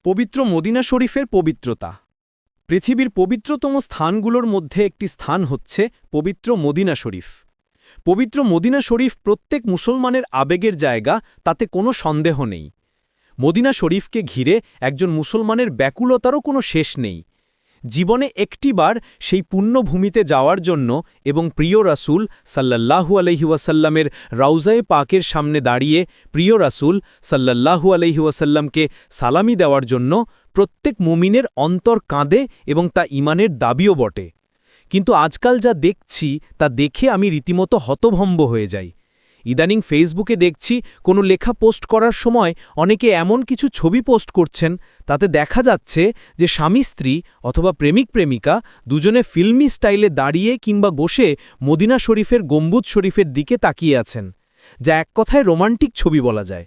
পবিত্র মদিনা শরীফের পবিত্রতা। পৃথিবীর পবিত্রতম স্থানগুলোর মধ্যে একটি স্থান হচ্ছে পবিত্র মদিনা শরীফ। পবিত্র মদিনা শরীফ প্রত্যেক মুসলমানের আবেগের জায়গা, তাতে কোনো সন্দেহ নেই। মদিনা শরীফকে ঘিরে একজন মুসলমানের ব্যাকুলতারও কোনো শেষ নেই। জীবনে একটিবার সেই পুণ্যভূমিতে যাওয়ার জন্য এবং প্রিয় রাসূল সাল্লাল্লাহু আলাইহি ওয়াসাল্লামের রাউজায়ে পাকের সামনে দাঁড়িয়ে প্রিয় রাসূল সাল্লাল্লাহু আলাইহি ওয়াসাল্লামকে সালামি দেওয়ার জন্য প্রত্যেক মুমিনের অন্তর কাঁদে এবং তা ঈমানের দাবিও বটে। কিন্তু আজকাল যা দেখছি তা দেখে আমি রীতিমতো হতভম্ব হয়ে যাই। ইদানিং ফেসবুকে দেখছি কোনো লেখা পোস্ট করার সময় অনেকে এমন কিছু ছবি পোস্ট করছেন, তাতে দেখা যাচ্ছে যে স্বামী স্ত্রী অথবা প্রেমিক প্রেমিকা দুজনে ফিল্মি স্টাইলে দাঁড়িয়ে কিংবা বসে মদিনা শরীফের গম্বুজ শরীফের দিকে তাকিয়ে আছেন, যা এক কথায় রোমান্টিক ছবি বলা যায়।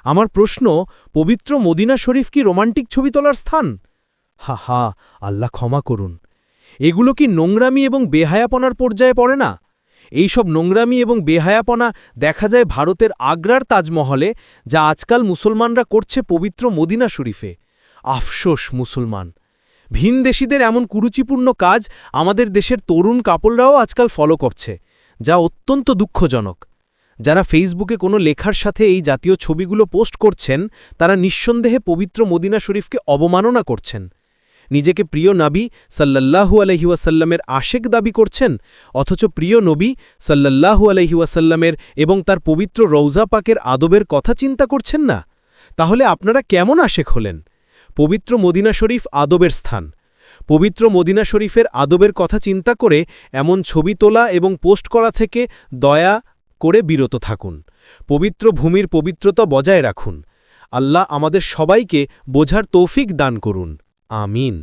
আমার প্রশ্ন, পবিত্র মদিনা শরীফ কি রোমান্টিক ছবি তোলার স্থান? হা হা, আল্লাহ ক্ষমা করুন। এগুলো কি নোংরামি এবং বেহায়াপনার পর্যায়ে পড়ে না? এইসব নোংরামি এবং বেহায়াপনা দেখা যায় ভারতের আগ্রার তাজমহলে, যা আজকাল মুসলমানরা করছে পবিত্র মদিনা শরীফে। আফসোস মুসলমান, ভিনদেশীদের এমন কুরুচিপূর্ণ কাজ আমাদের দেশের তরুণ কাপড়রাও আজকাল ফলো করছে, যা অত্যন্ত দুঃখজনক। যারা ফেসবুকে কোনো লেখার সাথে এই জাতীয় ছবিগুলো পোস্ট করছেন, তারা নিঃসন্দেহে পবিত্র মদিনা শরীফকে অবমাননা করছেন। নিজেকে প্রিয় নবী সাল্লাল্লাহু আলাইহি ওয়াসাল্লামের আশেক দাবি করছেন, অথচ প্রিয় নবী সাল্লাল্লাহু আলাইহি ওয়াসাল্লামের এবং তার পবিত্র রওজা পাকের আদবের কথা চিন্তা করছেন না। তাহলে আপনারা কেমন আশেক হলেন? পবিত্র মদিনা শরীফ আদবের স্থান। পবিত্র মদিনা শরীফের আদবের কথা চিন্তা করে এমন ছবি তোলা এবং পোস্ট করা থেকে দয়া করে বিরত থাকুন। পবিত্র ভূমির পবিত্রতা বজায় রাখুন। আল্লাহ আমাদের সবাইকে বোঝার তৌফিক দান করুন। আমিন।